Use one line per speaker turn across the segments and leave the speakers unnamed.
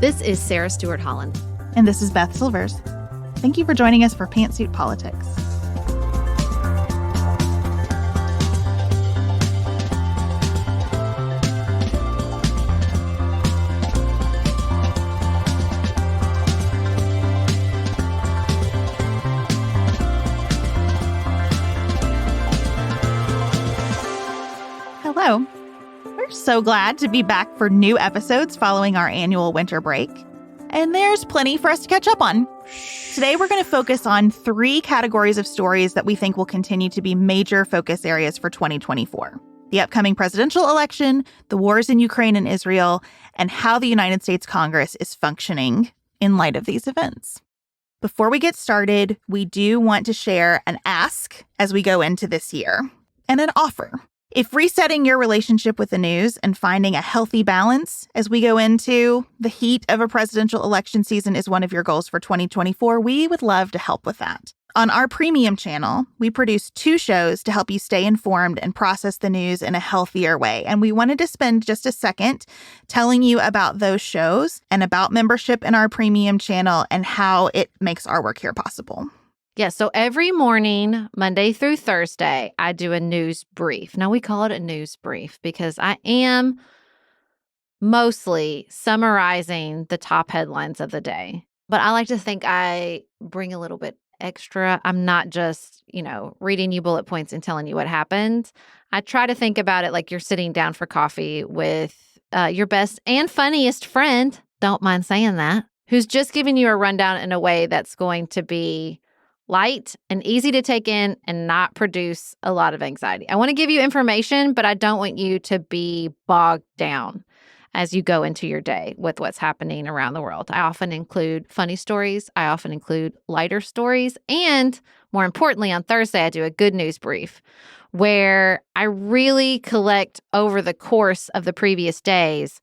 This is Sarah Stewart Holland.
And this is Beth Silvers. Thank you for joining us for Pantsuit Politics. Hello. We're so glad to be back for new episodes following our annual winter break. And there's plenty for us to catch up on. Today, we're going to focus on 3 categories of stories that we think will continue to be major focus areas for 2024. The upcoming presidential election, the wars in Ukraine and Israel, and how the United States Congress is functioning in light of these events. Before we get started, we do want to share an ask as we go into this year and an offer. If resetting your relationship with the news and finding a healthy balance as we go into the heat of a presidential election season is one of your goals for 2024, we would love to help with that. On our premium channel, we produce 2 shows to help you stay informed and process the news in a healthier way. And we wanted to spend just a second telling you about those shows and about membership in our premium channel and how it makes our work here possible.
Yeah, so every morning, Monday through Thursday, I do a news brief. Now, we call it a news brief because I am mostly summarizing the top headlines of the day. But I like to think I bring a little bit extra. I'm not just, reading you bullet points and telling you what happened. I try to think about it like you're sitting down for coffee with your best and funniest friend, don't mind saying that, who's just giving you a rundown in a way that's going to be light and easy to take in and not produce a lot of anxiety. I want to give you information, but I don't want you to be bogged down as you go into your day with what's happening around the world. I often include funny stories. I often include lighter stories. And more importantly, on Thursday, I do a good news brief where I really collect over the course of the previous days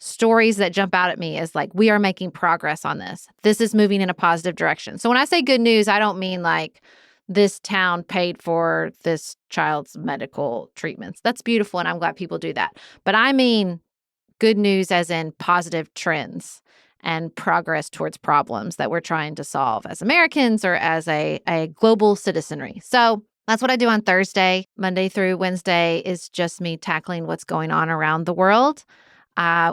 stories that jump out at me as like, we are making progress on this. This is moving in a positive direction. So when I say good news, I don't mean like this town paid for this child's medical treatments. That's beautiful, and I'm glad people do that. But I mean good news as in positive trends and progress towards problems that we're trying to solve as Americans or as a global citizenry. So that's what I do on Thursday. Monday through Wednesday is just me tackling what's going on around the world.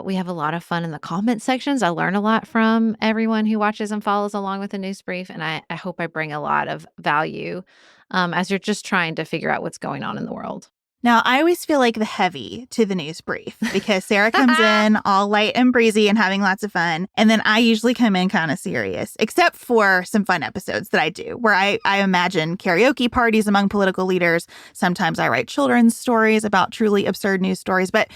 We have a lot of fun in the comment sections. I learn a lot from everyone who watches and follows along with the news brief, and I hope I bring a lot of value as you're just trying to figure out what's going on in the world.
Now, I always feel like the heavy to the news brief because Sarah comes in all light and breezy and having lots of fun. And then I usually come in kind of serious, except for some fun episodes that I do where I imagine karaoke parties among political leaders. Sometimes I write children's stories about truly absurd news stories. But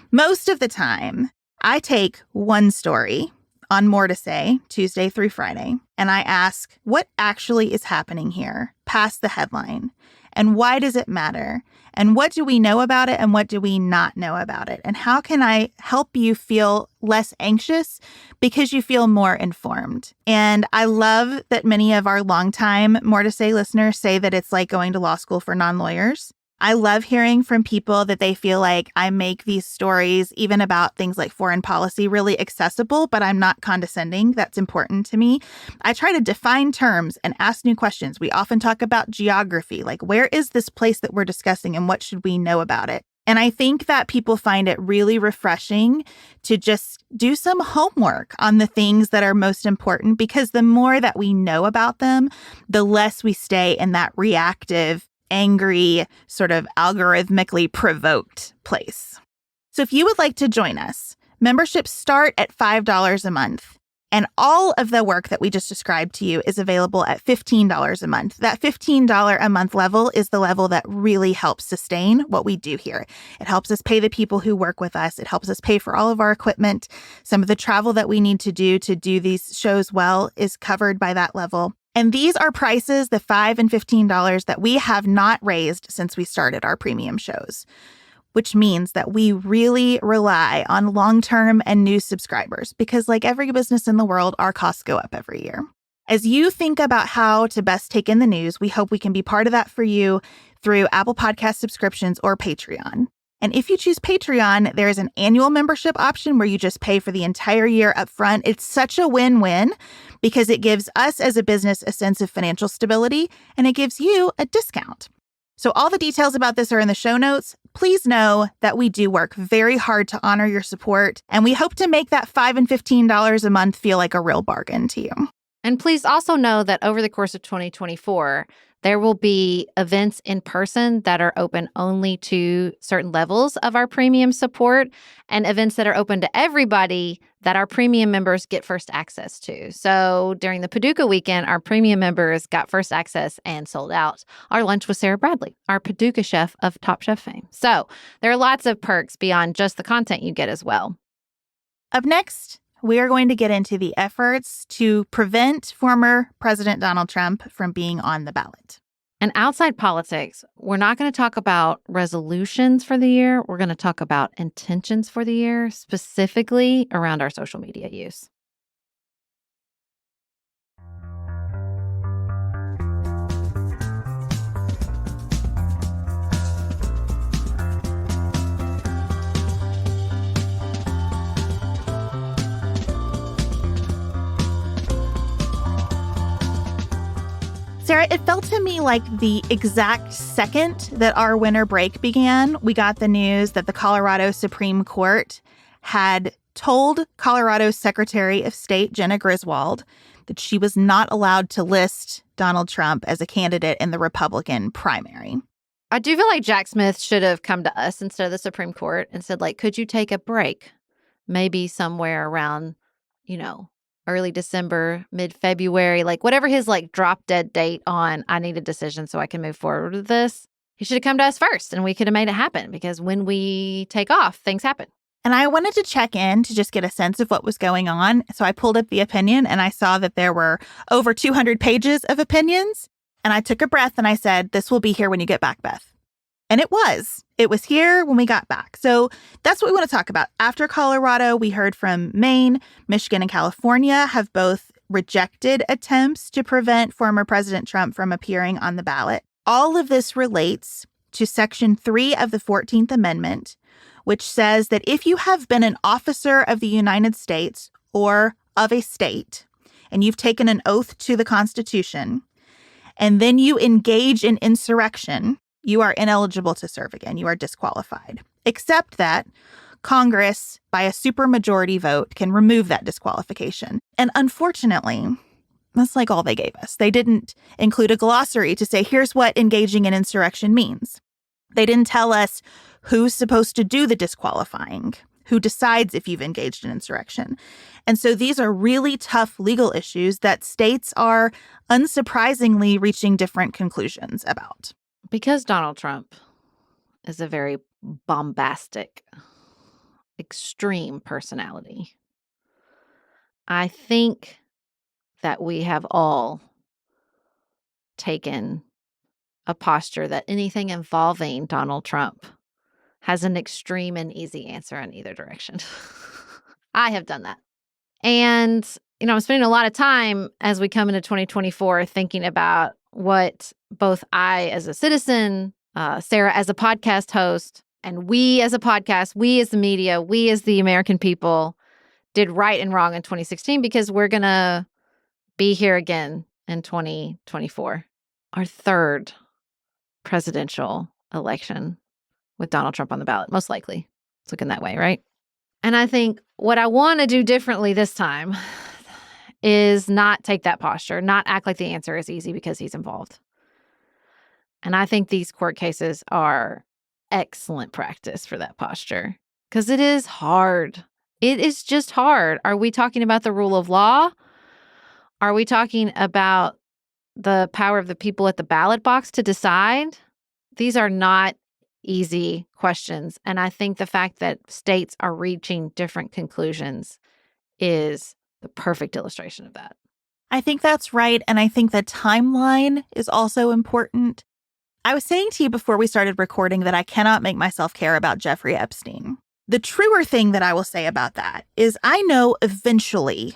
most of the time, I take one story on More to Say, Tuesday through Friday, and I ask, what actually is happening here past the headline? And why does it matter? And what do we know about it? And what do we not know about it? And how can I help you feel less anxious because you feel more informed? And I love that many of our longtime More to Say listeners say that it's like going to law school for non-lawyers. I love hearing from people that they feel like I make these stories, even about things like foreign policy, really accessible, but I'm not condescending. That's important to me. I try to define terms and ask new questions. We often talk about geography, like where is this place that we're discussing and what should we know about it? And I think that people find it really refreshing to just do some homework on the things that are most important, because the more that we know about them, the less we stay in that reactive, angry, sort of algorithmically provoked place. So if you would like to join us, memberships start at $5 a month. And all of the work that we just described to you is available at $15 a month. That $15 a month level is the level that really helps sustain what we do here. It helps us pay the people who work with us. It helps us pay for all of our equipment. Some of the travel that we need to do these shows well is covered by that level. And these are prices, the $5 and $15, that we have not raised since we started our premium shows, which means that we really rely on long-term and new subscribers because, like every business in the world, our costs go up every year. As you think about how to best take in the news, we hope we can be part of that for you through Apple Podcast subscriptions or Patreon. And if you choose Patreon, there is an annual membership option where you just pay for the entire year up front. It's such a win-win because it gives us as a business a sense of financial stability, and it gives you a discount. So all the details about this are in the show notes. Please know that we do work very hard to honor your support, and we hope to make that $5 and $15 a month feel like a real bargain to you.
And please also know that over the course of 2024, there will be events in person that are open only to certain levels of our premium support and events that are open to everybody that our premium members get first access to. So during the Paducah weekend, our premium members got first access and sold out our lunch with Sarah Bradley, our Paducah chef of Top Chef fame. So there are lots of perks beyond just the content you get as well.
Up next, we are going to get into the efforts to prevent former President Donald Trump from being on the ballot.
And outside politics, we're not going to talk about resolutions for the year. We're going to talk about intentions for the year, specifically around our social media use.
Sarah, it felt to me like the exact second that our winter break began, we got the news that the Colorado Supreme Court had told Colorado's Secretary of State, Jenna Griswold, that she was not allowed to list Donald Trump as a candidate in the Republican primary.
I do feel like Jack Smith should have come to us instead of the Supreme Court and said, like, could you take a break? Maybe somewhere around, early December, mid-February, like whatever his drop dead date on, I need a decision so I can move forward with this. He should have come to us first and we could have made it happen because when we take off, things happen.
And I wanted to check in to just get a sense of what was going on. So I pulled up the opinion and I saw that there were over 200 pages of opinions. And I took a breath and I said, this will be here when you get back, Beth. And it was. It was here when we got back. So that's what we want to talk about. After Colorado, we heard from Maine, Michigan, and California have both rejected attempts to prevent former President Trump from appearing on the ballot. All of this relates to Section 3 of the 14th Amendment, which says that if you have been an officer of the United States or of a state, and you've taken an oath to the Constitution, and then you engage in insurrection, you are ineligible to serve again. You are disqualified. Except that Congress, by a supermajority vote, can remove that disqualification. And unfortunately, that's all they gave us. They didn't include a glossary to say, here's what engaging in insurrection means. They didn't tell us who's supposed to do the disqualifying, who decides if you've engaged in insurrection. And so these are really tough legal issues that states are unsurprisingly reaching different conclusions about.
Because Donald Trump is a very bombastic, extreme personality, I think that we have all taken a posture that anything involving Donald Trump has an extreme and easy answer in either direction. I have done that. And, I'm spending a lot of time as we come into 2024 thinking about what both I as a citizen, Sarah as a podcast host, and we as a podcast, we as the media, we as the American people did right and wrong in 2016 because we're going to be here again in 2024. Our third presidential election with Donald Trump on the ballot, most likely. It's looking that way, right? And I think what I want to do differently this time is not take that posture, not act like the answer is easy because he's involved. And I think these court cases are excellent practice for that posture because it is hard. It is just hard. Are we talking about the rule of law? Are we talking about the power of the people at the ballot box to decide? These are not easy questions. And I think the fact that states are reaching different conclusions is the perfect illustration of that.
I think that's right. And I think the timeline is also important. I was saying to you before we started recording that I cannot make myself care about Jeffrey Epstein. The truer thing that I will say about that is I know eventually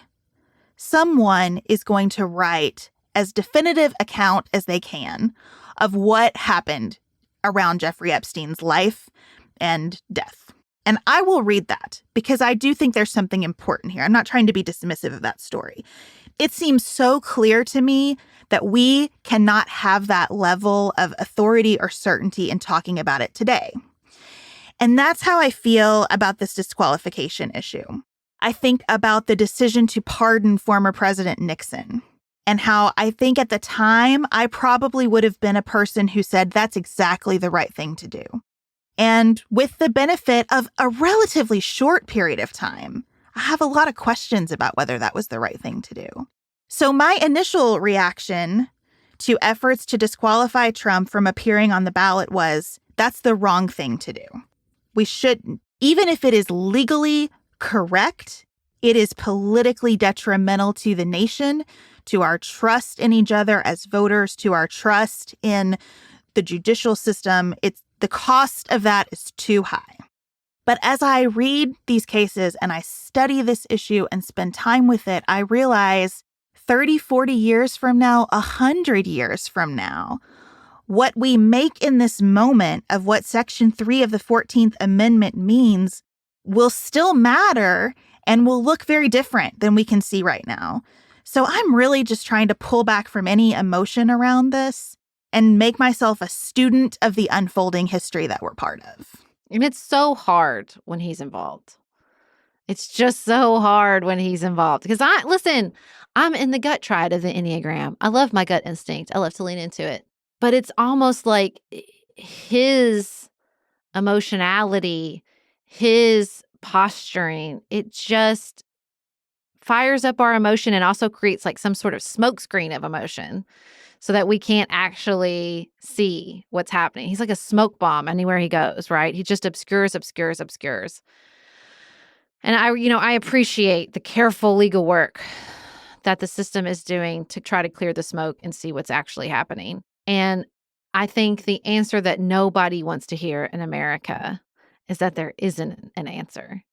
someone is going to write as definitive account as they can of what happened around Jeffrey Epstein's life and death. And I will read that because I do think there's something important here. I'm not trying to be dismissive of that story. It seems so clear to me that we cannot have that level of authority or certainty in talking about it today. And that's how I feel about this disqualification issue. I think about the decision to pardon former President Nixon and how I think at the time I probably would have been a person who said that's exactly the right thing to do. And with the benefit of a relatively short period of time, I have a lot of questions about whether that was the right thing to do. So my initial reaction to efforts to disqualify Trump from appearing on the ballot was, that's the wrong thing to do. We shouldn't. Even if it is legally correct, it is politically detrimental to the nation, to our trust in each other as voters, to our trust in the judicial system. The cost of that is too high. But as I read these cases and I study this issue and spend time with it, I realize 30, 40 years from now, 100 years from now, what we make in this moment of what Section 3 of the 14th Amendment means will still matter and will look very different than we can see right now. So I'm really just trying to pull back from any emotion around this and make myself a student of the unfolding history that we're part of.
And it's so hard when he's involved. It's just so hard when he's involved. Because I'm in the gut triad of the Enneagram. I love my gut instinct. I love to lean into it. But it's almost like his emotionality, his posturing, it just fires up our emotion and also creates like some sort of smokescreen of emotion so that we can't actually see what's happening. He's like a smoke bomb anywhere he goes, right? He just obscures. And I appreciate the careful legal work that the system is doing to try to clear the smoke and see what's actually happening. And I think the answer that nobody wants to hear in America is that there isn't an answer,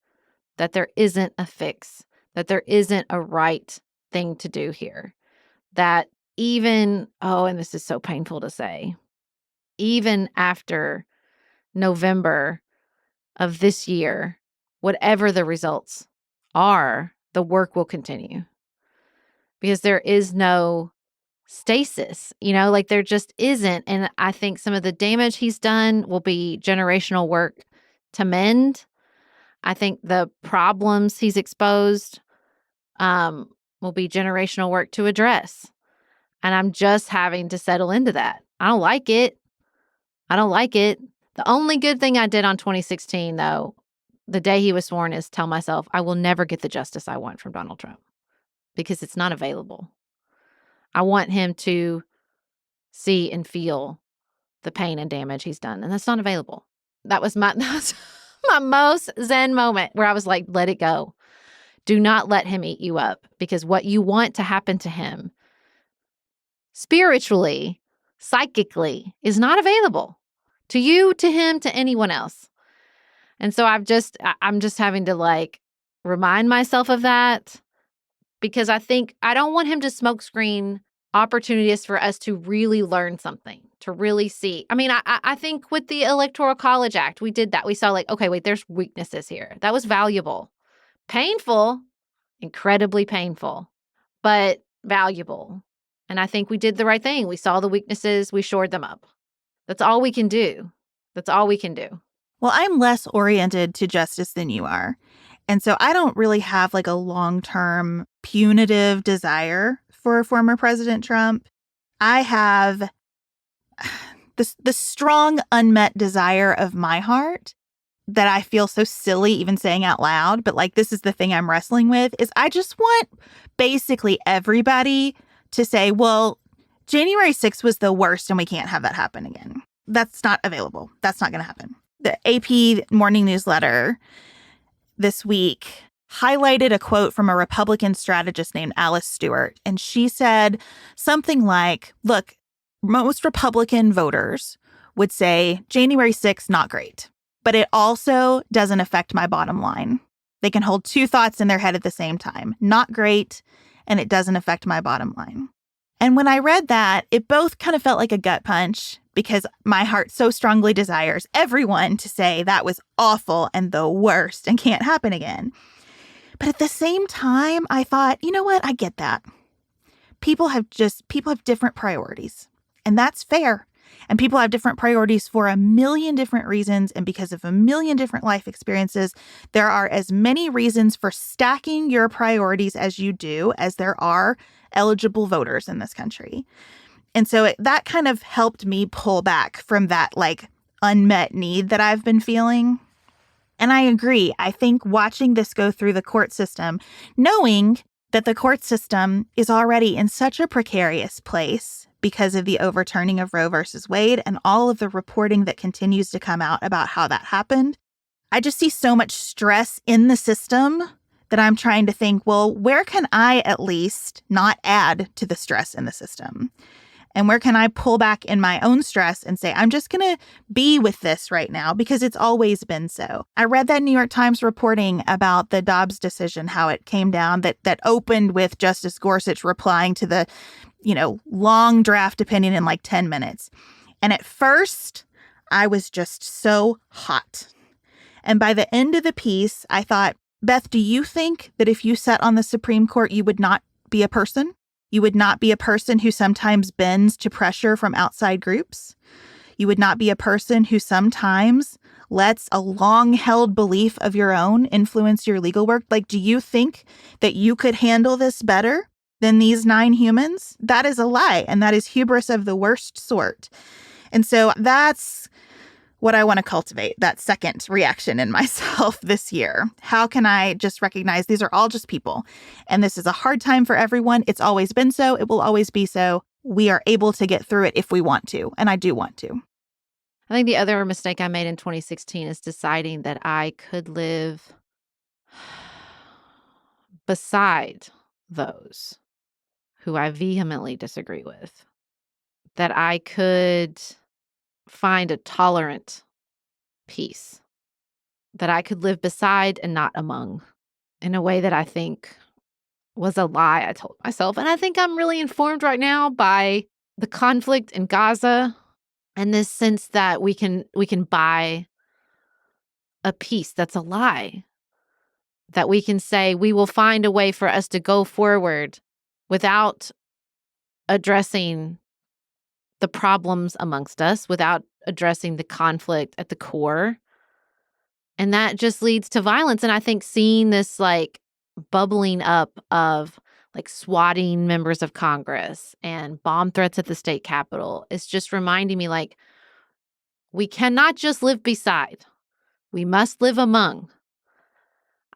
that there isn't a fix, that there isn't a right thing to do here. That even, and this is so painful to say, even after November of this year, whatever the results are, the work will continue. Because there is no stasis, there just isn't. And I think some of the damage he's done will be generational work to mend. I think the problems he's exposed will be generational work to address. And I'm just having to settle into that. I don't like it. The only good thing I did on 2016, though, the day he was sworn, is tell myself I will never get the justice I want from Donald Trump because it's not available. I want him to see and feel the pain and damage he's done, and that's not available. That was my most zen moment where I was like, let it go. Do not let him eat you up, because what you want to happen to him spiritually, psychically, is not available to you, to him, to anyone else. And so I'm just having to remind myself of that, because I think I don't want him to smokescreen opportunities for us to really learn something, to really see. I mean, I think with the Electoral College Act, we did that. We saw okay, wait, there's weaknesses here. That was valuable. Painful, incredibly painful, but valuable. And I think we did the right thing. We saw the weaknesses. We shored them up. That's all we can do.
Well, I'm less oriented to justice than you are. And so I don't really have a long-term punitive desire for former President Trump. I have the strong unmet desire of my heart that I feel so silly even saying out loud, but this is the thing I'm wrestling with, is I just want basically everybody to say, well, January 6th was the worst and we can't have that happen again. That's not available. That's not going to happen. The AP morning newsletter this week highlighted a quote from a Republican strategist named Alice Stewart. And she said something like, look, most Republican voters would say January 6th, not great, but it also doesn't affect my bottom line. They can hold two thoughts in their head at the same time. Not great, and it doesn't affect my bottom line. And when I read that, it both kind of felt like a gut punch because my heart so strongly desires everyone to say that was awful and the worst and can't happen again. But at the same time, I thought, you know what? I get that. People have different priorities, and that's fair. And people have different priorities for a million different reasons. And because of a million different life experiences, there are as many reasons for stacking your priorities as you do as there are eligible voters in this country. And so that kind of helped me pull back from that unmet need that I've been feeling. And I agree. I think watching this go through the court system, knowing that the court system is already in such a precarious place because of the overturning of Roe versus Wade and all of the reporting that continues to come out about how that happened, I just see so much stress in the system that I'm trying to think, well, where can I at least not add to the stress in the system? And where can I pull back in my own stress and say, I'm just going to be with this right now because it's always been so. I read that New York Times reporting about the Dobbs decision, how it came down, that opened with Justice Gorsuch replying to the, long draft opinion in 10 minutes. And at first, I was just so hot. And by the end of the piece, I thought, Beth, do you think that if you sat on the Supreme Court, you would not be a person? You would not be a person who sometimes bends to pressure from outside groups? You would not be a person who sometimes lets a long-held belief of your own influence your legal work? Do you think that you could handle this better than these 9 humans? That is a lie, and that is hubris of the worst sort. And so that's what I want to cultivate, that second reaction in myself this year. How can I just recognize these are all just people, and this is a hard time for everyone. It's always been so. It will always be so. We are able to get through it if we want to, and I do want to.
I think the other mistake I made in 2016 is deciding that I could live beside those who I vehemently disagree with, that I could find a tolerant peace, that I could live beside and not among, in a way that I think was a lie I told myself. And I think I'm really informed right now by the conflict in Gaza and this sense that we can buy a peace that's a lie, that we can say we will find a way for us to go forward without addressing the problems amongst us, without addressing the conflict at the core. And that just leads to violence. And I think seeing this bubbling up of swatting members of Congress and bomb threats at the state capitol is just reminding me we cannot just live beside. We must live among.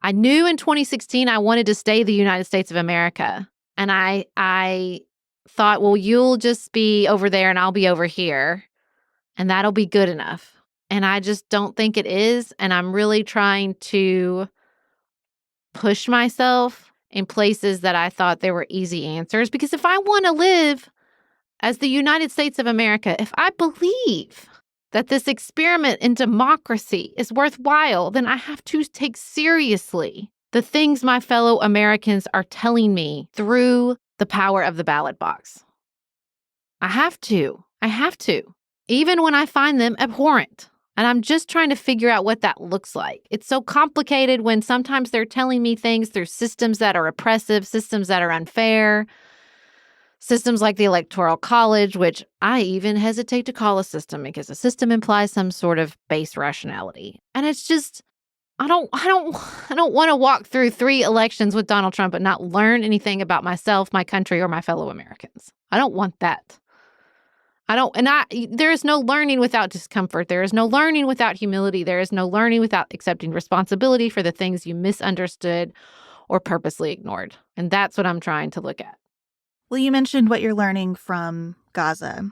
I knew in 2016 I wanted to stay the United States of America. And I thought, well, you'll just be over there and I'll be over here, and that'll be good enough. And I just don't think it is. And I'm really trying to push myself in places that I thought there were easy answers. Because if I want to live as the United States of America, if I believe that this experiment in democracy is worthwhile, then I have to take seriously the things my fellow Americans are telling me through the power of the ballot box. I have to, even when I find them abhorrent. And I'm just trying to figure out what that looks like. It's so complicated when sometimes they're telling me things through systems that are oppressive, systems that are unfair, systems like the Electoral College, which I even hesitate to call a system because a system implies some sort of base rationality. And it's just, I don't want to walk through 3 elections with Donald Trump and not learn anything about myself, my country, or my fellow Americans. I don't want that. There is no learning without discomfort. There is no learning without humility. There is no learning without accepting responsibility for the things you misunderstood or purposely ignored. And that's what I'm trying to look at.
Well, you mentioned what you're learning from Gaza.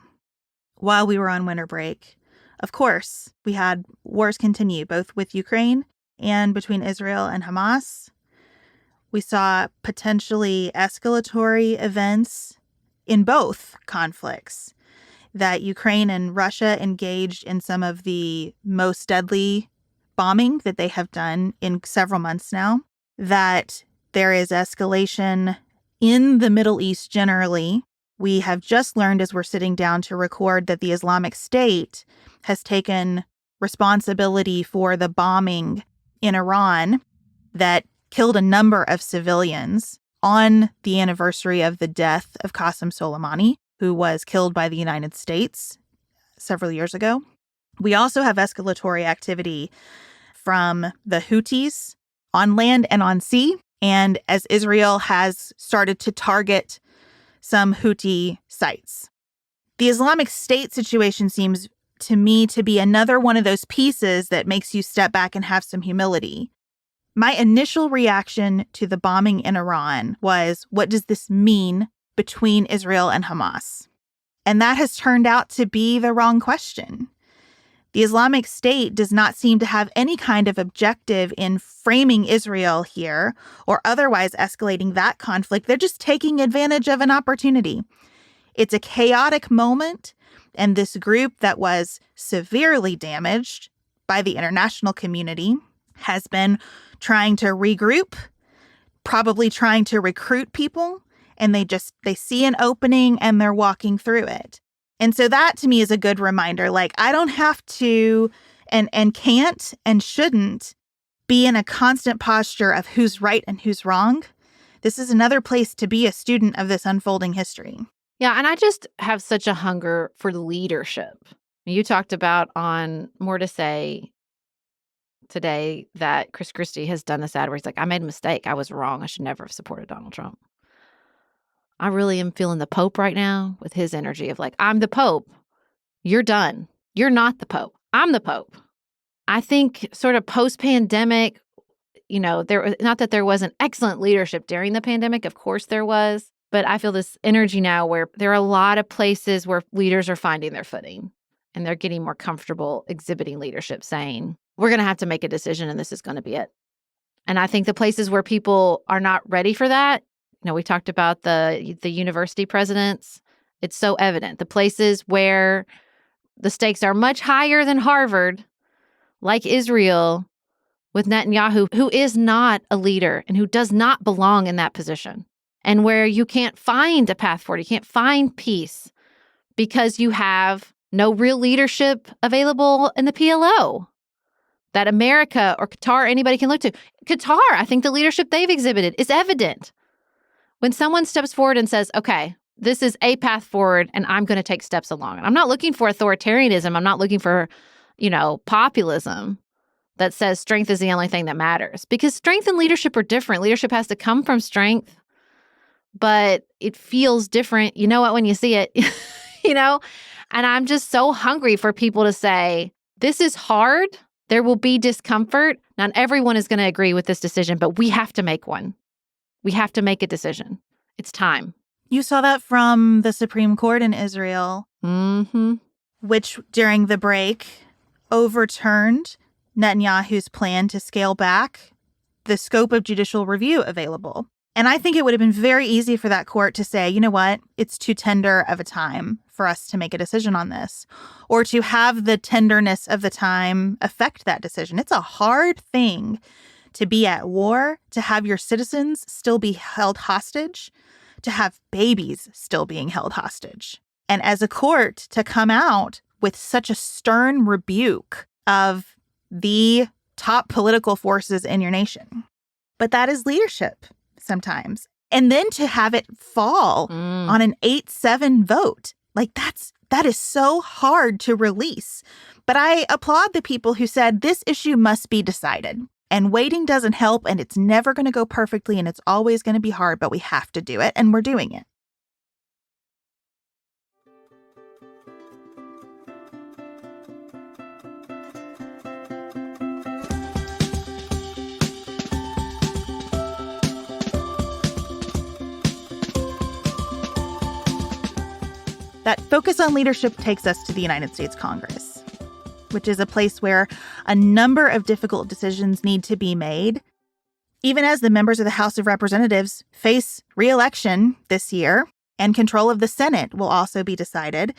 While we were on winter break, of course, we had wars continue, both with Ukraine and between Israel and Hamas. We saw potentially escalatory events in both conflicts, that Ukraine and Russia engaged in some of the most deadly bombing that they have done in several months now, that there is escalation in the Middle East generally, We have just learned as we're sitting down to record that the Islamic State has taken responsibility for the bombing in Iran that killed a number of civilians on the anniversary of the death of Qasem Soleimani, who was killed by the United States several years ago. We also have escalatory activity from the Houthis on land and on sea. And as Israel has started to target some Houthi sites. The Islamic State situation seems to me to be another one of those pieces that makes you step back and have some humility. My initial reaction to the bombing in Iran was, what does this mean between Israel and Hamas? And that has turned out to be the wrong question. The Islamic State does not seem to have any kind of objective in framing Israel here or otherwise escalating that conflict. They're just taking advantage of an opportunity. It's a chaotic moment, and this group that was severely damaged by the international community has been trying to regroup, probably trying to recruit people, and they see an opening and they're walking through it. And so that to me is a good reminder. Like, I don't have to and can't and shouldn't be in a constant posture of who's right and who's wrong. This is another place to be a student of this unfolding history.
Yeah, and I just have such a hunger for leadership. You talked about on More to Say today that Chris Christie has done this ad where he's like, I made a mistake. I was wrong. I should never have supported Donald Trump. I really am feeling the Pope right now with his energy of like, I'm the Pope. You're done. You're not the Pope. I'm the Pope. I think sort of post-pandemic, not that there wasn't excellent leadership during the pandemic. Of course there was. But I feel this energy now where there are a lot of places where leaders are finding their footing and they're getting more comfortable exhibiting leadership, saying, we're going to have to make a decision and this is going to be it. And I think the places where people are not ready for that, we talked about the university presidents. It's so evident. The places where the stakes are much higher than Harvard, like Israel, with Netanyahu, who is not a leader and who does not belong in that position, and where you can't find a path forward, you can't find peace because you have no real leadership available in the PLO that America or Qatar or anybody can look to. Qatar, I think the leadership they've exhibited is evident. When someone steps forward and says, okay, this is a path forward and I'm going to take steps along. And I'm not looking for authoritarianism. I'm not looking for, populism that says strength is the only thing that matters. Because strength and leadership are different. Leadership has to come from strength, but it feels different. You know what, when you see it, And I'm just so hungry for people to say, this is hard. There will be discomfort. Not everyone is going to agree with this decision, but we have to make one. We have to make a decision. It's time.
You saw that from the Supreme Court in Israel, which during the break overturned Netanyahu's plan to scale back the scope of judicial review available. And I think it would have been very easy for that court to say, you know what, it's too tender of a time for us to make a decision on this, or to have the tenderness of the time affect that decision. It's a hard thing to be at war, to have your citizens still be held hostage, to have babies still being held hostage. And as a court, to come out with such a stern rebuke of the top political forces in your nation. But that is leadership sometimes. And then to have it fall on an 8-7 vote, like that is so hard to release. But I applaud the people who said this issue must be decided. And waiting doesn't help, and it's never going to go perfectly, and it's always going to be hard, but we have to do it, and we're doing it. That focus on leadership takes us to the United States Congress, which is a place where a number of difficult decisions need to be made, even as the members of the House of Representatives face re-election this year, and control of the Senate will also be decided,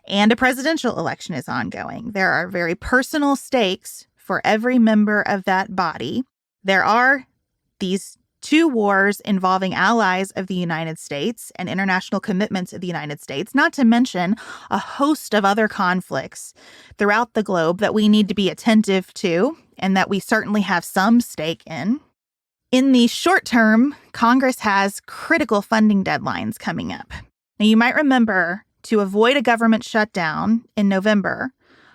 and a presidential election is ongoing. There are very personal stakes for every member of that body. There are these 2 wars involving allies of the United States and international commitments of the United States, not to mention a host of other conflicts throughout the globe that we need to be attentive to and that we certainly have some stake in. In the short term, Congress has critical funding deadlines coming up. Now, you might remember, to avoid a government shutdown in November,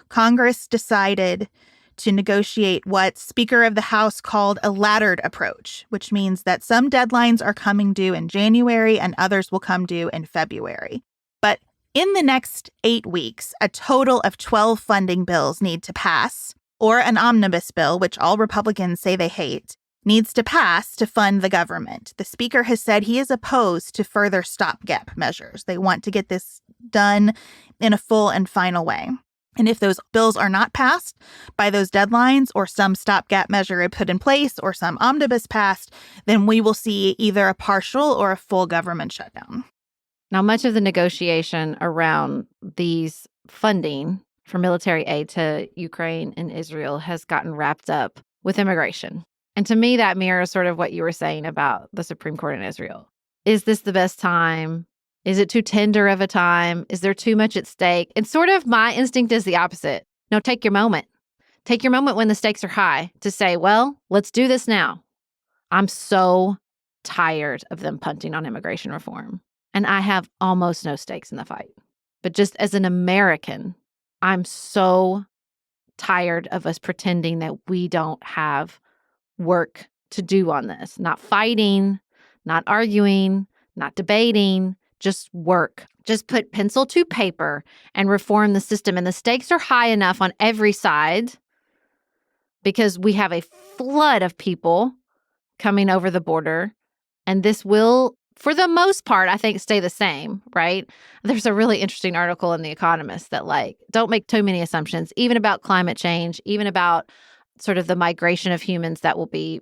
Congress decided to negotiate what Speaker of the House called a laddered approach, which means that some deadlines are coming due in January and others will come due in February. But in the next 8 weeks, a total of 12 funding bills need to pass, or an omnibus bill, which all Republicans say they hate, needs to pass to fund the government. The Speaker has said he is opposed to further stopgap measures. They want to get this done in a full and final way. And if those bills are not passed by those deadlines, or some stopgap measure put in place, or some omnibus passed, then we will see either a partial or a full government shutdown.
Now, much of the negotiation around these funding for military aid to Ukraine and Israel has gotten wrapped up with immigration. And to me, that mirrors sort of what you were saying about the Supreme Court in Israel. Is this the best time? Is it too tender of a time? Is there too much at stake? And sort of my instinct is the opposite. No, take your moment. Take your moment when the stakes are high to say, well, let's do this now. I'm so tired of them punting on immigration reform. And I have almost no stakes in the fight. But just as an American, I'm so tired of us pretending that we don't have work to do on this. Not fighting, not arguing, not debating, just work. Just put pencil to paper and reform the system. And the stakes are high enough on every side because we have a flood of people coming over the border. And this will, for the most part, I think, stay the same, right? There's a really interesting article in The Economist that, don't make too many assumptions, even about climate change, even about sort of the migration of humans that will be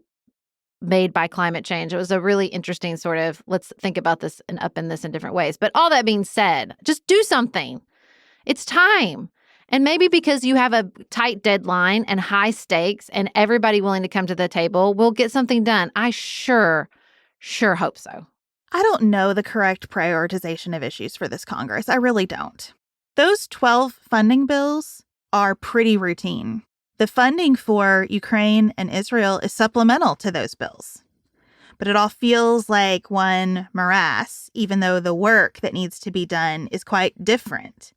made by climate change. It was a really interesting sort of, let's think about this and up in this in different ways. But all that being said, just do something. It's time. And maybe because you have a tight deadline and high stakes and everybody willing to come to the table, we'll get something done. I sure hope so.
I don't know the correct prioritization of issues for this Congress. I really don't. Those 12 funding bills are pretty routine. The funding for Ukraine and Israel is supplemental to those bills. But it all feels like one morass, even though the work that needs to be done is quite different.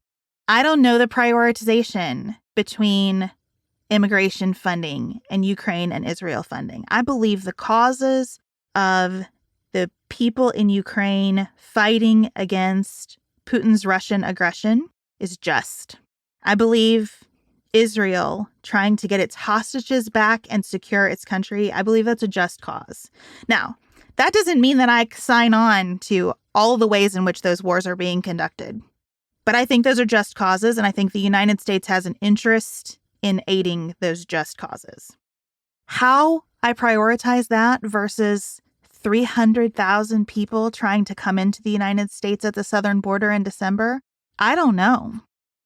I don't know the prioritization between immigration funding and Ukraine and Israel funding. I believe the causes of the people in Ukraine fighting against Putin's Russian aggression is just. I believe Israel trying to get its hostages back and secure its country, I believe that's a just cause. Now, that doesn't mean that I sign on to all the ways in which those wars are being conducted. But I think those are just causes, and I think the United States has an interest in aiding those just causes. How I prioritize that versus 300,000 people trying to come into the United States at the southern border in December, I don't know.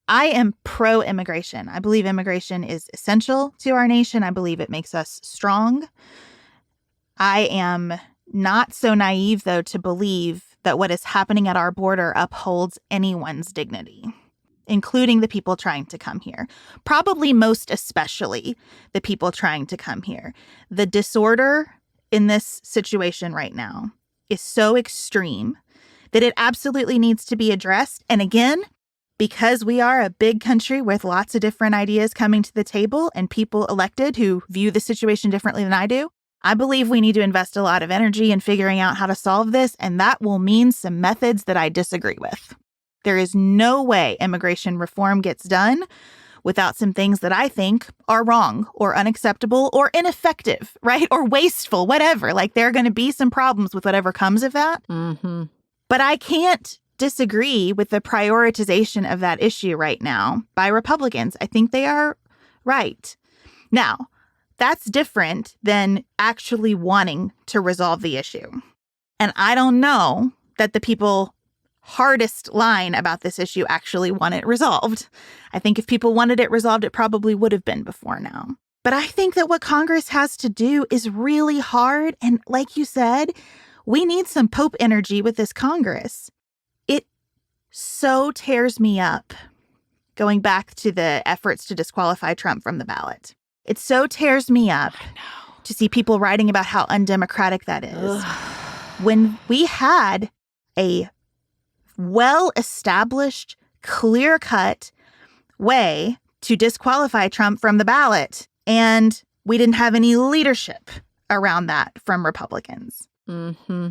I am pro-immigration. I believe immigration is essential to our nation. I believe it makes us strong. I am not so naive, though, to believe that what is happening at our border upholds anyone's dignity, including the people trying to come here. Probably most especially the people trying to come here. The disorder in this situation right now is so extreme that it absolutely needs to be addressed. And again, because we are a big country with lots of different ideas coming to the table and people elected who view the situation differently than I do, I believe we need to invest a lot of energy in figuring out how to solve this, and that will mean some methods that I disagree with. There is no way immigration reform gets done without some things that I think are wrong or unacceptable or ineffective, right? Or wasteful, whatever. There are going to be some problems with whatever comes of that.
Mm-hmm.
But I can't disagree with the prioritization of that issue right now by Republicans. I think they are right. Now, that's different than actually wanting to resolve the issue. And I don't know that the people hardest line about this issue actually want it resolved. I think if people wanted it resolved, it probably would have been before now. But I think that what Congress has to do is really hard. And like you said, we need some Pope energy with this Congress. It so tears me up, going back to the efforts to disqualify Trump from the ballot. It so tears me up to see people writing about how undemocratic that is. Ugh. When we had a well-established, clear-cut way to disqualify Trump from the ballot, and we didn't have any leadership around that from Republicans.
Mm-hmm.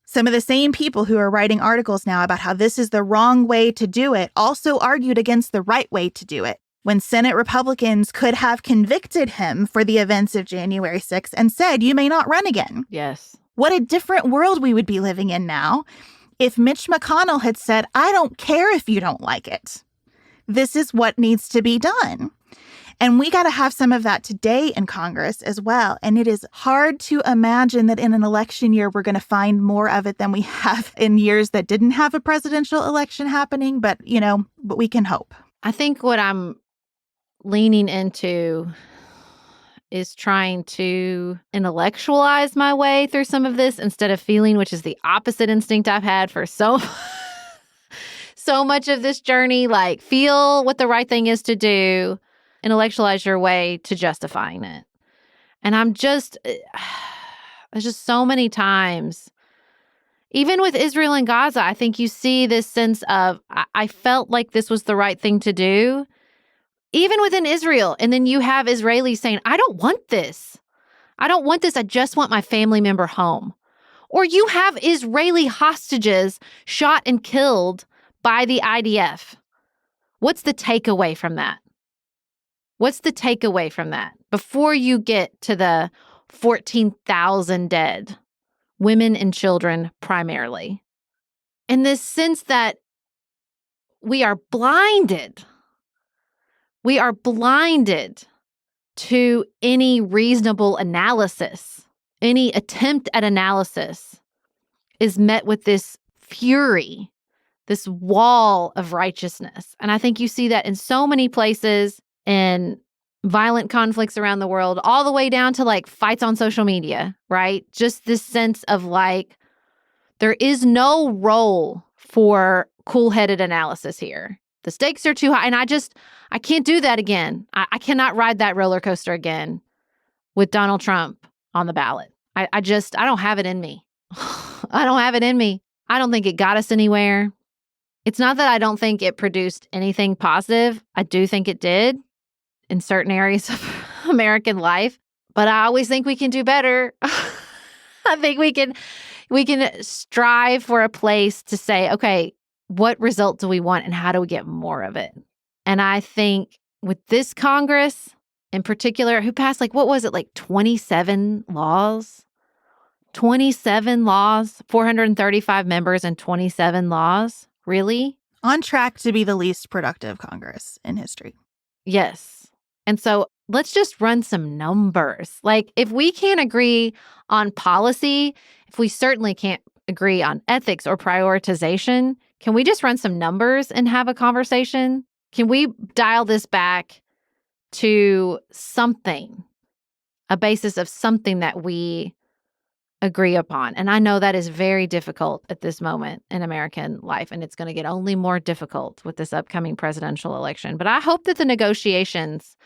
Some of the same people who are writing articles now about how this is the wrong way to do it also argued against the right way to do it when Senate Republicans could have convicted him for the events of January 6th and said, you may not run again.
Yes.
What a different world we would be living in now if Mitch McConnell had said, I don't care if you don't like it. This is what needs to be done. And we got to have some of that today in Congress as well. And it is hard to imagine that in an election year, we're going to find more of it than we have in years that didn't have a presidential election happening. But we can hope.
I think what I'm leaning into is trying to intellectualize my way through some of this instead of feeling, which is the opposite instinct I've had for so much of this journey. Like, feel what the right thing is to do, intellectualize your way to justifying it. And there's just so many times, even with Israel and Gaza, I think you see this sense of, I felt like this was the right thing to do, even within Israel. And then you have Israelis saying, I don't want this. I don't want this. I just want my family member home. Or you have Israeli hostages shot and killed by the IDF. What's the takeaway from that? What's the takeaway from that? Before you get to the 14,000 dead, women and children primarily. In this sense that we are blinded. We are blinded to any reasonable analysis. Any attempt at analysis is met with this fury, this wall of righteousness. And I think you see that in so many places, in violent conflicts around the world, all the way down to like fights on social media, right? Just this sense of like, there is no role for cool-headed analysis here. The stakes are too high. And I can't do that again. I cannot ride that roller coaster again with Donald Trump on the ballot. I don't have it in me. I don't have it in me. I don't think it got us anywhere. It's not that I don't think it produced anything positive. I do think it did in certain areas of American life, but I always think we can do better. I think we can strive for a place to say, okay, what result do we want and how do we get more of it? And I think with this Congress in particular, who passed 27 laws? 27 laws, 435 members and 27 laws? Really?
On track to be the least productive Congress in history.
Yes. And so let's just run some numbers. Like, if we can't agree on policy, if we certainly can't agree on ethics or prioritization, can we just run some numbers and have a conversation? Can we dial this back to something, a basis of something that we agree upon? And I know that is very difficult at this moment in American life, and it's going to get only more difficult with this upcoming presidential election. But I hope that the negotiations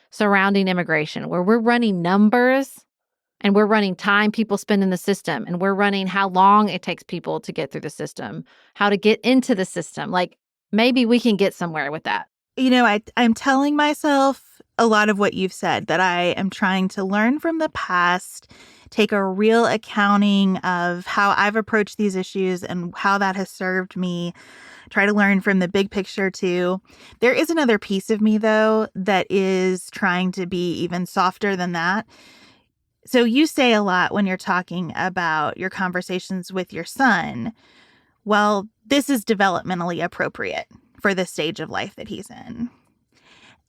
surrounding immigration, where we're running numbers and we're running time people spend in the system, and we're running how long it takes people to get through the system, how to get into the system, like maybe we can get somewhere with that.
I'm telling myself a lot of what you've said, that I am trying to learn from the past, take a real accounting of how I've approached these issues and how that has served me, try to learn from the big picture too. There is another piece of me, though, that is trying to be even softer than that. So you say a lot when you're talking about your conversations with your son, well, this is developmentally appropriate for the stage of life that he's in.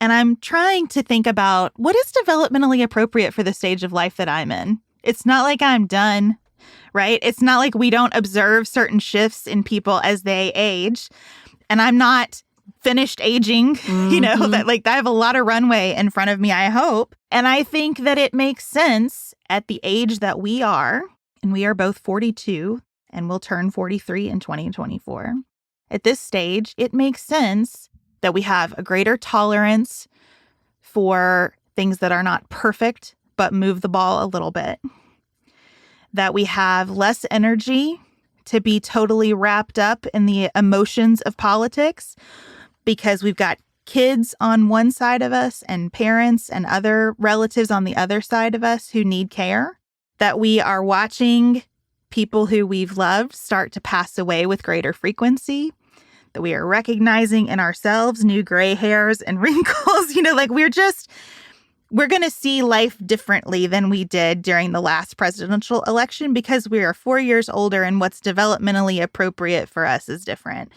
And I'm trying to think about what is developmentally appropriate for the stage of life that I'm in. It's not like I'm done, right? It's not like we don't observe certain shifts in people as they age. And I'm not finished aging, that like I have a lot of runway in front of me, I hope. And I think that it makes sense at the age that we are, and we are both 42 and we'll turn 43 in 2024. At this stage, it makes sense that we have a greater tolerance for things that are not perfect, but move the ball a little bit. That we have less energy to be totally wrapped up in the emotions of politics because we've got kids on one side of us and parents and other relatives on the other side of us who need care. That we are watching people who we've loved start to pass away with greater frequency. That we are recognizing in ourselves new gray hairs and wrinkles. We're going to see life differently than we did during the last presidential election because we are 4 years older and what's developmentally appropriate for us is different.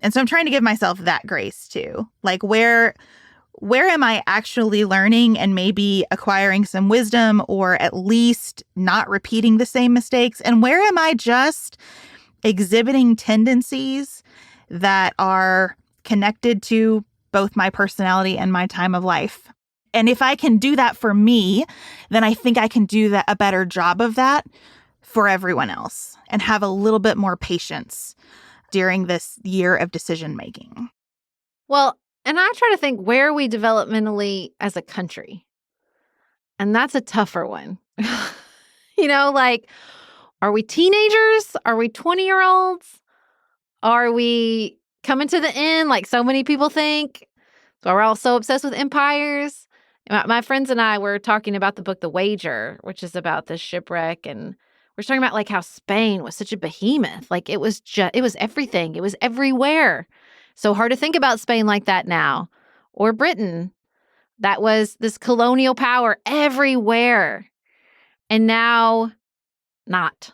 And so I'm trying to give myself that grace too. Like where am I actually learning and maybe acquiring some wisdom or at least not repeating the same mistakes? And where am I just exhibiting tendencies that are connected to both my personality and my time of life? And if I can do that for me, then I think I can do a better job of that for everyone else and have a little bit more patience during this year of decision making.
Well, and I try to think, where are we developmentally as a country? And that's a tougher one. Are we teenagers? Are we 20-year-olds? Are we coming to the end like so many people think? So we're all so obsessed with empires. My friends and I were talking about the book The Wager, which is about this shipwreck, and we're talking about like how Spain was such a behemoth. Like it was everything. It was everywhere. So hard to think about Spain like that now. Or Britain. That was this colonial power everywhere. And now not.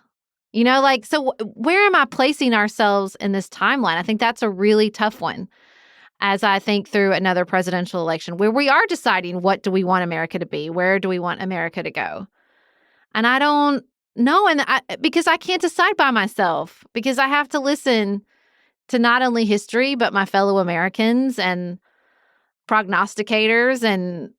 So where am I placing ourselves in this timeline? I think that's a really tough one. As I think through another presidential election where we are deciding what do we want America to be? Where do we want America to go? And I don't know. Because I can't decide by myself, because I have to listen to not only history, but my fellow Americans and prognosticators and,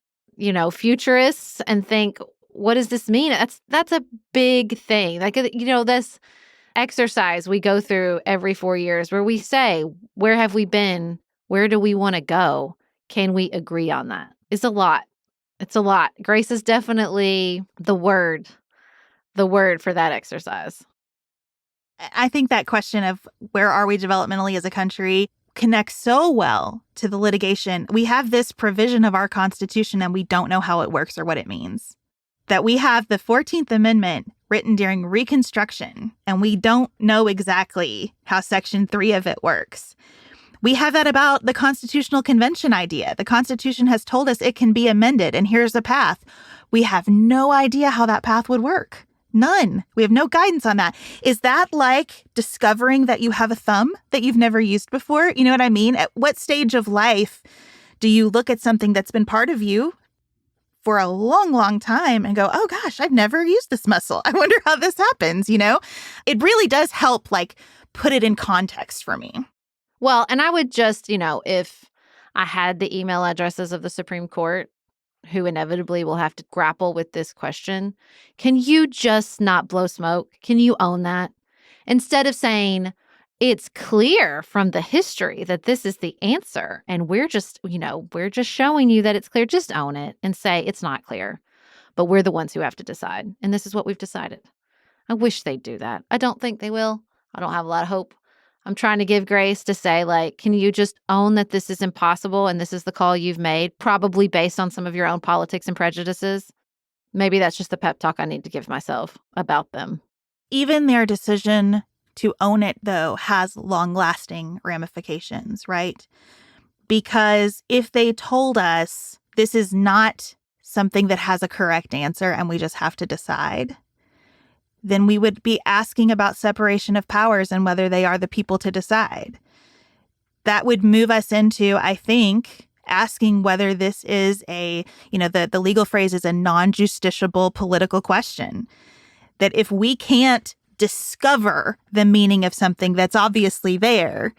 futurists and think, what does this mean? That's a big thing. This exercise we go through every 4 years where we say, where have we been? Where do we want to go? Can we agree on that? It's a lot. It's a lot. Grace is definitely the word for that exercise.
I think that question of where are we developmentally as a country connects so well to the litigation. We have this provision of our Constitution and we don't know how it works or what it means. That we have the 14th Amendment written during Reconstruction and we don't know exactly how Section 3 of it works. We have that about the Constitutional Convention idea. The Constitution has told us it can be amended, and here's the path. We have no idea how that path would work. None. We have no guidance on that. Is that like discovering that you have a thumb that you've never used before? You know what I mean? At what stage of life do you look at something that's been part of you for a long, long time and go, oh gosh, I've never used this muscle. I wonder how this happens, It really does help, put it in context for me.
Well, and I would just, if I had the email addresses of the Supreme Court, who inevitably will have to grapple with this question, can you just not blow smoke? Can you own that? Instead of saying, it's clear from the history that this is the answer, and we're just showing you that it's clear, just own it and say it's not clear, but we're the ones who have to decide, and this is what we've decided. I wish they'd do that. I don't think they will. I don't have a lot of hope. I'm trying to give grace to say, can you just own that this is impossible and this is the call you've made, probably based on some of your own politics and prejudices? Maybe that's just the pep talk I need to give myself about them.
Even their decision to own it, though, has long-lasting ramifications, right? Because if they told us this is not something that has a correct answer and we just have to decide, then we would be asking about separation of powers and whether they are the people to decide. That would move us into, I think, asking whether this is the legal phrase is a non-justiciable political question. That if we can't discover the meaning of something that's obviously there,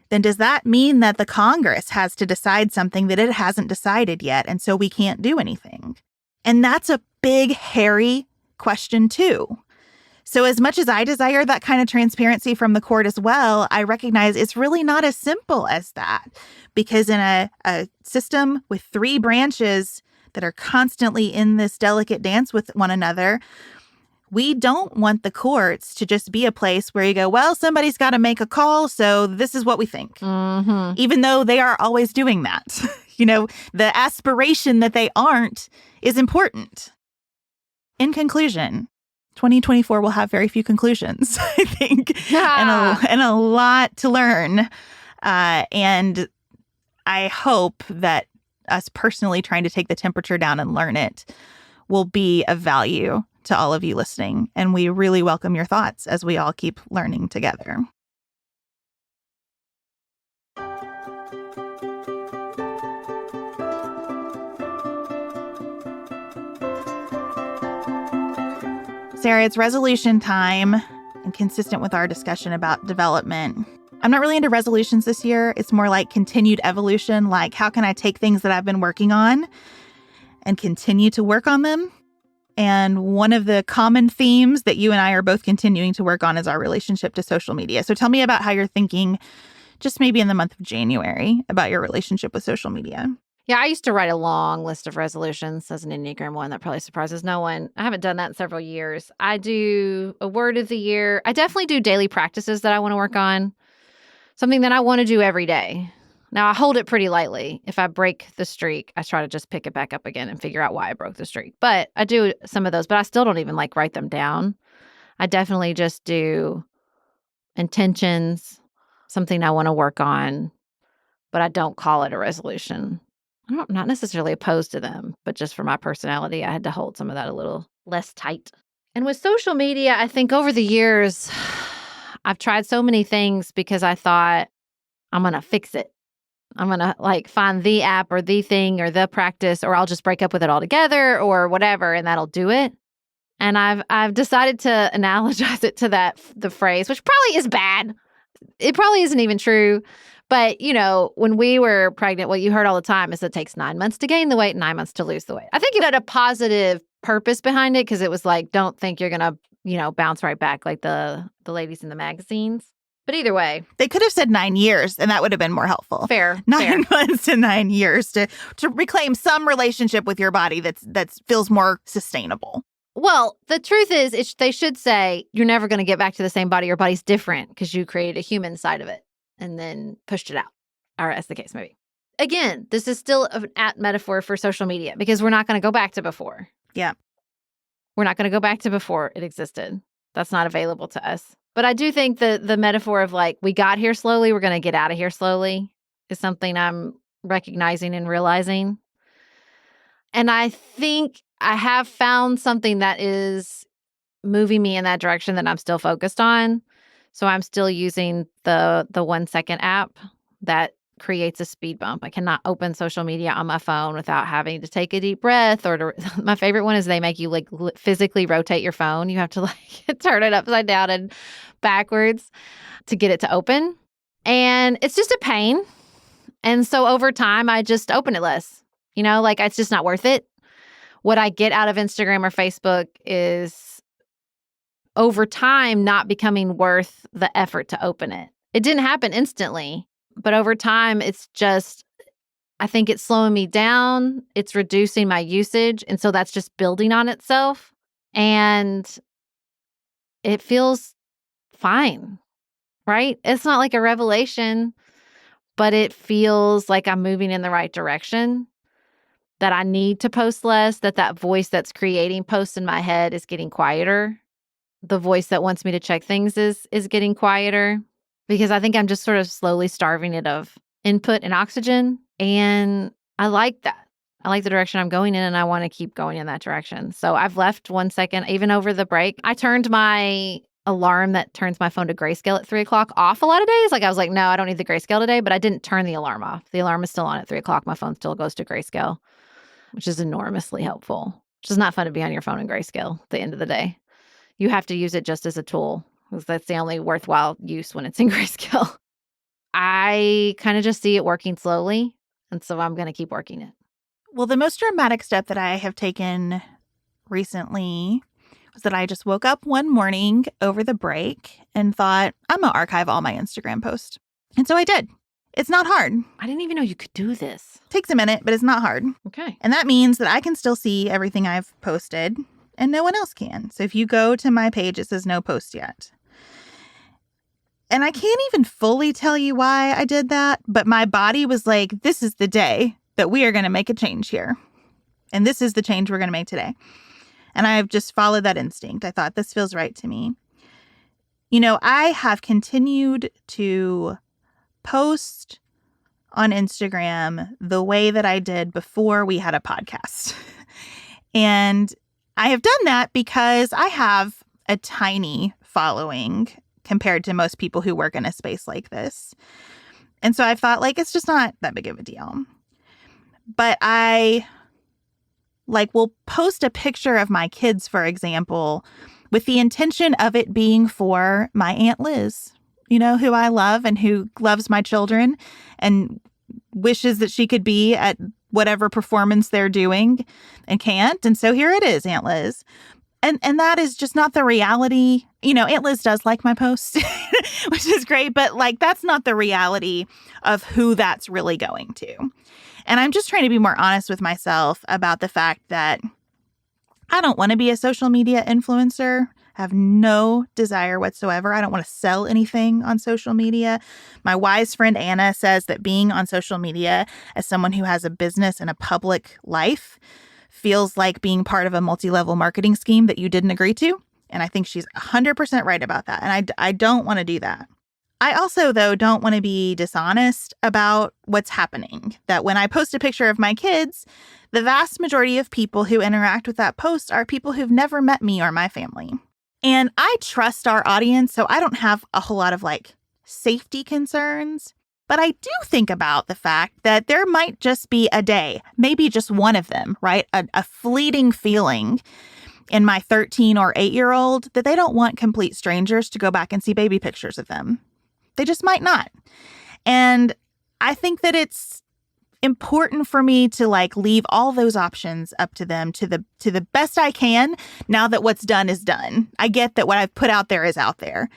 then does that mean that the Congress has to decide something that it hasn't decided yet, and so we can't do anything? And that's a big, hairy question, too. So as much as I desire that kind of transparency from the court as well, I recognize it's really not as simple as that. Because in a system with three branches that are constantly in this delicate dance with one another, we don't want the courts to just be a place where you go, well, somebody's got to make a call, so this is what we think.
Mm-hmm.
Even though they are always doing that. The aspiration that they aren't is important. In conclusion, 2024 will have very few conclusions, I think, and a lot to learn. And I hope that us personally trying to take the temperature down and learn it will be of value to all of you listening. And we really welcome your thoughts as we all keep learning together. Sarah, it's resolution time, and consistent with our discussion about development. I'm not really into resolutions this year. It's more like continued evolution, like how can I take things that I've been working on and continue to work on them? And one of the common themes that you and I are both continuing to work on is our relationship to social media. So tell me about how you're thinking, just maybe in the month of January, about your relationship with social media.
Yeah, I used to write a long list of resolutions as an Enneagram 1. That probably surprises no one. I haven't done that in several years. I do a word of the year. I definitely do daily practices that I want to work on, something that I want to do every day. Now, I hold it pretty lightly. If I break the streak, I try to just pick it back up again and figure out why I broke the streak. But I do some of those, but I still don't even write them down. I definitely just do intentions, something I want to work on, but I don't call it a resolution. I'm not necessarily opposed to them, but just for my personality, I had to hold some of that a little less tight. And with social media, I think over the years, I've tried so many things because I thought I'm going to fix it. I'm going to find the app or the thing or the practice, or I'll just break up with it altogether or whatever, and that'll do it. And I've decided to analogize it to the phrase, which probably is bad. It probably isn't even true. But, when we were pregnant, what you heard all the time is it takes 9 months to gain the weight, 9 months to lose the weight. I think it had a positive purpose behind it because it was don't think you're going to, bounce right back like the ladies in the magazines. But either way.
They could have said 9 years, and that would have been more helpful.
Fair.
9 months to 9 years to reclaim some relationship with your body that feels more sustainable.
Well, the truth is they should say you're never going to get back to the same body. Your body's different because you created a human side of it and then pushed it out, or as the case may be. Again, this is still an apt metaphor for social media because we're not going to go back to before.
Yeah.
We're not going to go back to before it existed. That's not available to us. But I do think the metaphor of we got here slowly, we're going to get out of here slowly is something I'm recognizing and realizing. And I think I have found something that is moving me in that direction that I'm still focused on. So I'm still using the 1 second app that creates a speed bump. I cannot open social media on my phone without having to take a deep breath my favorite one is they make you physically rotate your phone. You have to turn it upside down and backwards to get it to open. And it's just a pain. And so over time, I just open it less. It's just not worth it. What I get out of Instagram or Facebook is over time not becoming worth the effort to open it. It didn't happen instantly, but over time, it's just, I think it's slowing me down. It's reducing my usage. And so that's just building on itself. And it feels fine, right? It's not like a revelation, but it feels like I'm moving in the right direction, that I need to post less, that voice that's creating posts in my head is getting quieter. The voice that wants me to check things is getting quieter, because I think I'm just sort of slowly starving it of input and oxygen. And I like that. I like the direction I'm going in, and I want to keep going in that direction. So I've left 1 second, even over the break. I turned my alarm that turns my phone to grayscale at 3 o'clock off a lot of days. I was like, no, I don't need the grayscale today, but I didn't turn the alarm off. The alarm is still on at 3 o'clock. My phone still goes to grayscale, which is enormously helpful. Which is not fun to be on your phone in grayscale at the end of the day. You have to use it just as a tool, because that's the only worthwhile use when it's in grayscale. I kind of just see it working slowly. And so I'm going to keep working it.
Well, the most dramatic step that I have taken recently was that I just woke up one morning over the break and thought, I'm going to archive all my Instagram posts. And so I did. It's not hard.
I didn't even know you could do this.
Takes a minute, but it's not hard.
Okay.
And that means that I can still see everything I've posted and no one else can. So if you go to my page, it says no post yet. And I can't even fully tell you why I did that, but my body was like, this is the day that we are going to make a change here. And this is the change we're going to make today. And I've just followed that instinct. I thought, this feels right to me. You know, I have continued to post on Instagram the way that I did before we had a podcast. And I have done that because I have a tiny following compared to most people who work in a space like this. And so I thought, like, it's just not that big of a deal. But I, will post a picture of my kids, for example, with the intention of it being for my Aunt Liz, you know, who I love and who loves my children and wishes that she could be at whatever performance they're doing and can't. And so here it is, Aunt Liz. And that is just not the reality. You know, Aunt Liz does like my posts, which is great, but that's not the reality of who that's really going to. And I'm just trying to be more honest with myself about the fact that I don't want to be a social media influencer. I have no desire whatsoever. I don't want to sell anything on social media. My wise friend Anna says that being on social media as someone who has a business and a public life feels like being part of a multi-level marketing scheme that you didn't agree to. And I think she's 100% right about that. And I don't want to do that. I also, though, don't want to be dishonest about what's happening. That when I post a picture of my kids, the vast majority of people who interact with that post are people who've never met me or my family. And I trust our audience, so I don't have a whole lot of safety concerns. But I do think about the fact that there might just be a day, maybe just one of them, right? A fleeting feeling in my 13 or 8-year-old that they don't want complete strangers to go back and see baby pictures of them. They just might not. And I think that it's important for me to leave all those options up to them to the best I can now that what's done is done. I get that what I've put out there is out there.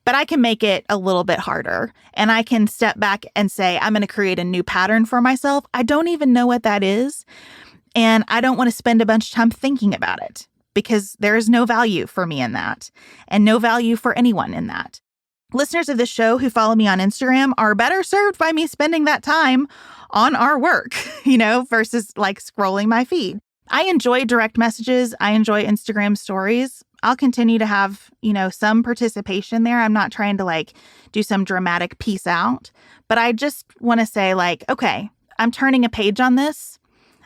But I can make it a little bit harder, and I can step back and say, I'm going to create a new pattern for myself. I don't even know what that is, and I don't want to spend a bunch of time thinking about it because there is no value for me in that and no value for anyone in that. Listeners of this show who follow me on Instagram are better served by me spending that time on our work, versus scrolling my feed. I enjoy direct messages. I enjoy Instagram stories. I'll continue to have, some participation there. I'm not trying to do some dramatic peace out, but I just want to say okay, I'm turning a page on this.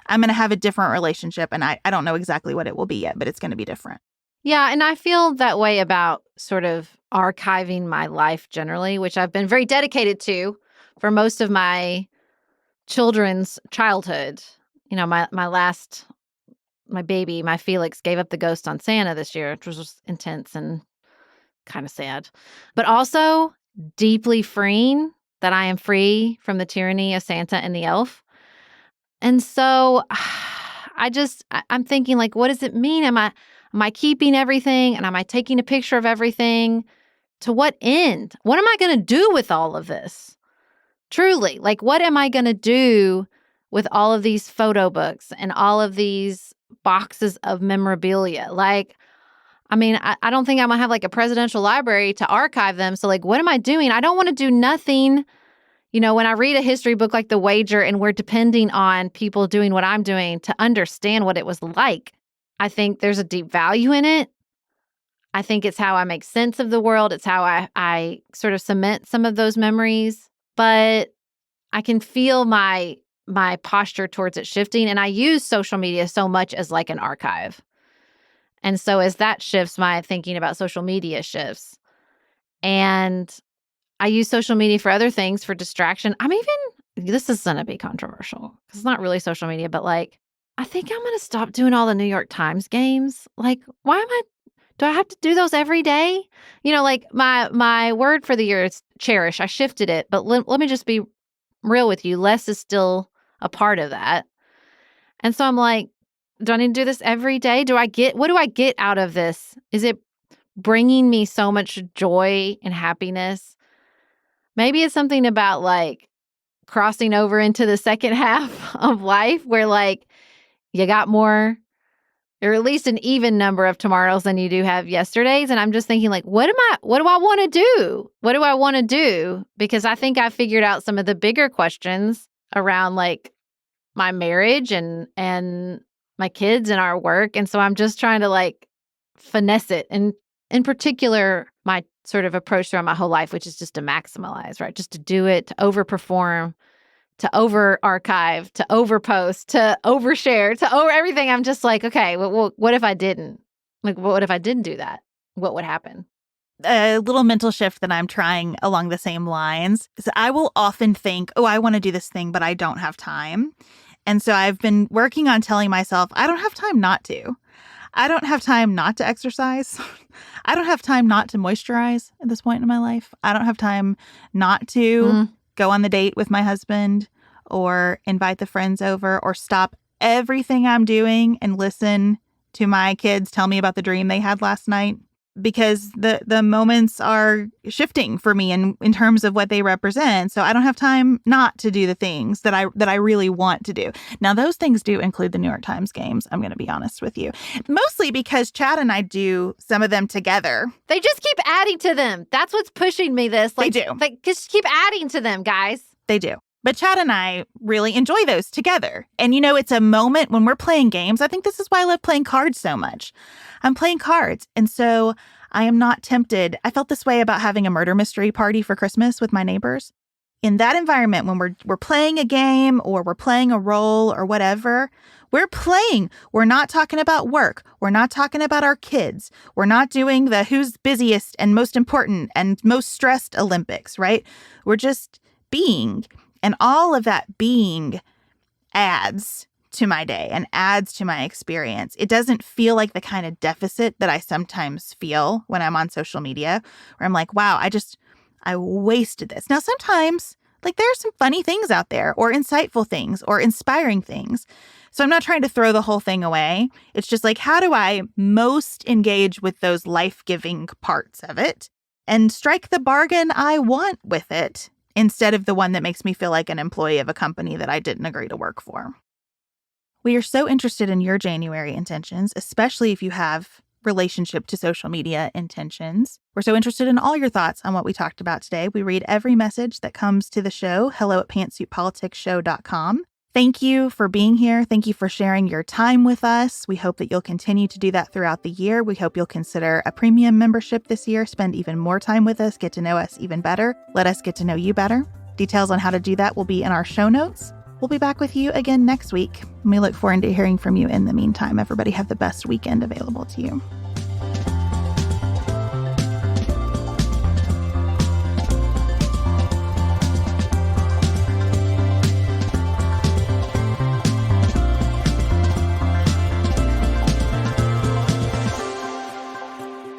I'm going to have a different relationship, and I don't know exactly what it will be yet, but it's going to be different.
Yeah, and I feel that way about sort of archiving my life generally, which I've been very dedicated to for most of my children's childhood. My baby, my Felix, gave up the ghost on Santa this year, which was just intense and kind of sad, but also deeply freeing that I am free from the tyranny of Santa and the elf. And so I'm thinking what does it mean? Am I keeping everything, and am I taking a picture of everything? To what end? What am I going to do with all of this? Truly, what am I going to do with all of these photo books and all of these boxes of memorabilia? I don't think I'm going to have a presidential library to archive them. So what am I doing? I don't want to do nothing. When I read a history book like The Wager and we're depending on people doing what I'm doing to understand what it was like, I think there's a deep value in it. I think it's how I make sense of the world. It's how I sort of cement some of those memories. But I can feel my posture towards it shifting. And I use social media so much as an archive. And so as that shifts, my thinking about social media shifts. And I use social media for other things, for distraction. This is going to be controversial because it's not really social media, but I think I'm going to stop doing all the New York Times games. Why am I Do I have to do those every day? You know, like my word for the year is cherish. I shifted it, but let me just be real with you. Less is still a part of that. And so I'm like, do I need to do this every day? What do I get out of this? Is it bringing me so much joy and happiness? Maybe it's something about like crossing over into the second half of life where like you got more or at least an even number of tomorrows than you do have yesterdays. And I'm just thinking like, what do I want to do? What do I want to do? Because I think I figured out some of the bigger questions around like my marriage and my kids and our work. And so I'm just trying to like finesse it. And in particular, my sort of approach throughout my whole life, which is just to maximize, right? Just to do it, to overperform, to over archive, to overpost, to overshare, to over everything. I'm just like, okay, well, what if I didn't? Like, what if I didn't do that? What would happen?
A little mental shift that I'm trying along the same lines is I will often think, oh, I want to do this thing, but I don't have time. And so I've been working on telling myself, I don't have time not to. I don't have time not to exercise. I don't have time not to moisturize at this point in my life. I don't have time not to go on the date with my husband or invite the friends over or stop everything I'm doing and listen to my kids tell me about the dream they had last night, because the moments are shifting for me in terms of what they represent. So I don't have time not to do the things that I really want to do. Now, those things do include the New York Times games, I'm going to be honest with you. Mostly because Chad and I do some of them together.
They just keep adding to them. That's what's pushing me this. Like,
they do.
Like, just keep adding to them, guys.
They do. But Chad and I really enjoy those together. And, you know, it's a moment when we're playing games. I think this is why I love playing cards so much. I'm playing cards. And so I am not tempted. I felt this way about having a murder mystery party for Christmas with my neighbors. In that environment, when we're playing a game or we're playing a role or whatever, we're playing. We're not talking about work. We're not talking about our kids. We're not doing the who's busiest and most important and most stressed Olympics, right? We're just being. And all of that being adds to my day and adds to my experience. It doesn't feel like the kind of deficit that I sometimes feel when I'm on social media, where I'm like, wow, I wasted this. Now, sometimes, like, there are some funny things out there or insightful things or inspiring things. So I'm not trying to throw the whole thing away. It's just like, how do I most engage with those life-giving parts of it and strike the bargain I want with it, instead of the one that makes me feel like an employee of a company that I didn't agree to work for. We are so interested in your January intentions, especially if you have relationship to social media intentions. We're so interested in all your thoughts on what we talked about today. We read every message that comes to the show, hello@pantsuitpoliticsshow.com. Thank you for being here. Thank you for sharing your time with us. We hope that you'll continue to do that throughout the year. We hope you'll consider a premium membership this year. Spend even more time with us. Get to know us even better. Let us get to know you better. Details on how to do that will be in our show notes. We'll be back with you again next week. We look forward to hearing from you in the meantime. Everybody have the best weekend available to you.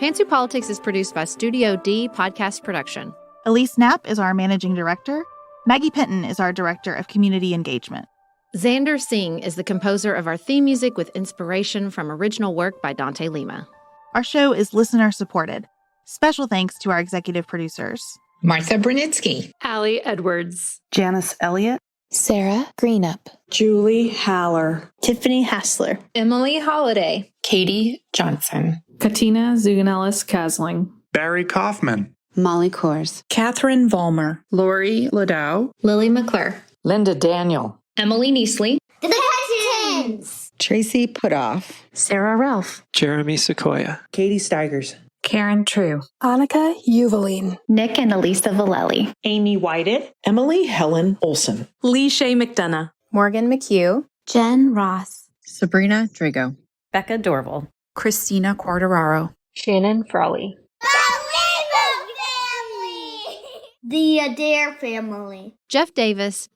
Pantsuit Politics is produced by Studio D Podcast Production.
Elise Knapp is our managing director. Maggie Penton is our director of community engagement.
Xander Singh is the composer of our theme music with inspiration from original work by Dante Lima.
Our show is listener supported. Special thanks to our executive producers:
Martha Brunitsky,
Allie Edwards,
Janice Elliott,
Sarah Greenup,
Julie Haller,
Tiffany Hassler,
Emily Holiday,
Katie Johnson,
Katina Zuganellis-Kasling,
Barry Kaufman,
Molly Kors,
Catherine Vollmer,
Lori Ladow,
Lily McClure,
Linda Daniel,
Emily Neasley,
The Hutchins,
Tracy Putoff,
Sarah Ralph,
Jeremy Sequoia,
Katie Steigers,
Karen True,
Annika Uvaline,
Nick and Elisa Valelli,
Amy Whited, Emily Helen Olson,
Lee Shea McDonough,
Morgan McHugh,
Jen Ross,
Sabrina Drigo,
Becca Dorval,
Christina Quartararo,
Shannon Frawley,
the Adair family,
Jeff Davis,